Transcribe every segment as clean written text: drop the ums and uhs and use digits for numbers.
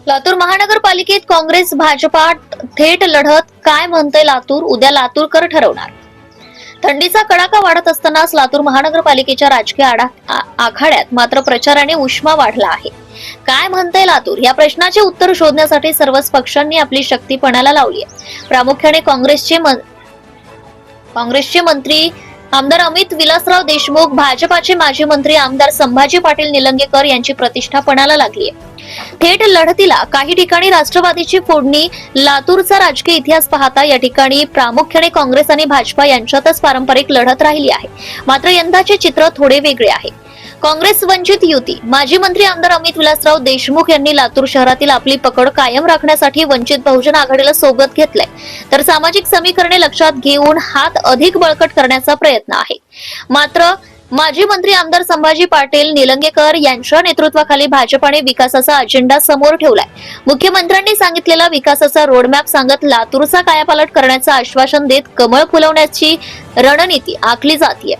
लातूर महानगरपालिकेत काँग्रेस भाजपा थेट लढत, काय म्हणते लातूर, उद्या लातूरकर ठरवणार. थंडीचा कडाका वाढत असतानाच लातूर महानगरपालिकेच्या राजकीय आखाड्यात मात्र प्रचाराने उष्मा वाढला आहे. काय म्हणते लातूर या प्रश्नाचे उत्तर शोधण्यासाठी सर्वच पक्षांनी आपली शक्ती पणाला लावली आहे. प्रामुख्याने काँग्रेसचे मंत्री आमदार अमित विलासराव देशमुख, भाजपाचे माजी मंत्री आमदार संभाजी पाटील निलंगेकर यांची प्रतिष्ठा पणाला लागली आहे. थेट लढतीला काही ठिकाणी राष्ट्रवादीची फोडणी. लातूरचा राजकीय इतिहास पाहता या ठिकाणी प्रामुख्याने काँग्रेस आणि भाजपा यांच्यातच पारंपरिक लढत राहिली आहे. मात्र यंदाचे चित्र थोडे वेगळे आहे. काँग्रेस वंचित युती. माजी मंत्री आमदार अमित विलासराव देशमुख यांनी लातूर शहरातील आपली पकड कायम राखण्यासाठी वंचित बहुजन आघाडीला सोबत घेतलंय, तर सामाजिक समीकरणे लक्षात घेऊन हात अधिक बळकट करण्याचा प्रयत्न आहे. मात्र माजी मंत्री आमदार संभाजी पाटील निलंगेकर यांच्या नेतृत्वाखाली भाजपाने विकासाचा अजेंडा समोर ठेवलाय. मुख्यमंत्र्यांनी सांगितलेला विकासाचा रोडमॅप सांगत लातूरचा कायापालट करण्याचं आश्वासन देत कमळ फुलवण्याची रणनीती आखली जातीय.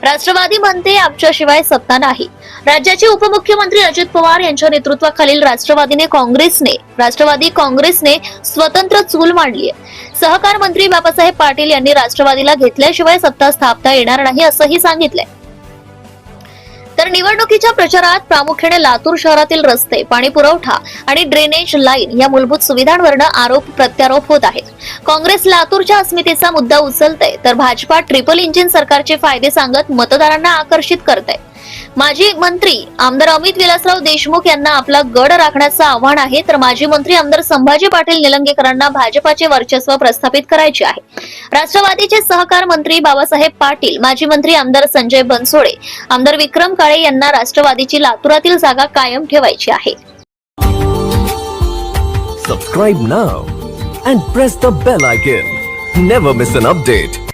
राष्ट्रवादी म्हणते आमच्याशिवाय सत्ता नाही. राज्याचे उपमुख्यमंत्री अजित पवार यांच्या नेतृत्वाखालील राष्ट्रवादी काँग्रेसने स्वतंत्र चूल मांडली आहे. सहकार मंत्री बाबासाहेब पाटील यांनी राष्ट्रवादीला घेतल्याशिवाय सत्ता स्थापता येणार नाही असंही सांगितलंय. तर निवडणुकीच्या प्रचारात प्रामुख्याने लातूर शहरातील रस्ते, पाणी पुरवठा आणि ड्रेनेज लाईन या मूलभूत सुविधांवरनं आरोप प्रत्यारोप होत आहेत. काँग्रेस लातूरच्या अस्मितेचा मुद्दा उचलते, तर भाजपा ट्रिपल इंजिन सरकारचे फायदे सांगत मतदारांना आकर्षित करते. माजी मंत्री आमदार अमित विलासराव देशमुख यांना आपला गड राखण्याचं आव्हान आहे, तर माजी मंत्री आमदार संभाजी पाटील निलंगेकरांना भाजपाचे वर्चस्व प्रस्थापित करायचे आहे. राष्ट्रवादीचे सहकार मंत्री बाबासाहेब पाटील, माजी मंत्री आमदार संजय बनसोडे, आमदार विक्रम काळे यांना राष्ट्रवादीची लातूरातील जागा कायम ठेवायची आहे. Subscribe now and press the bell icon. Never miss an update.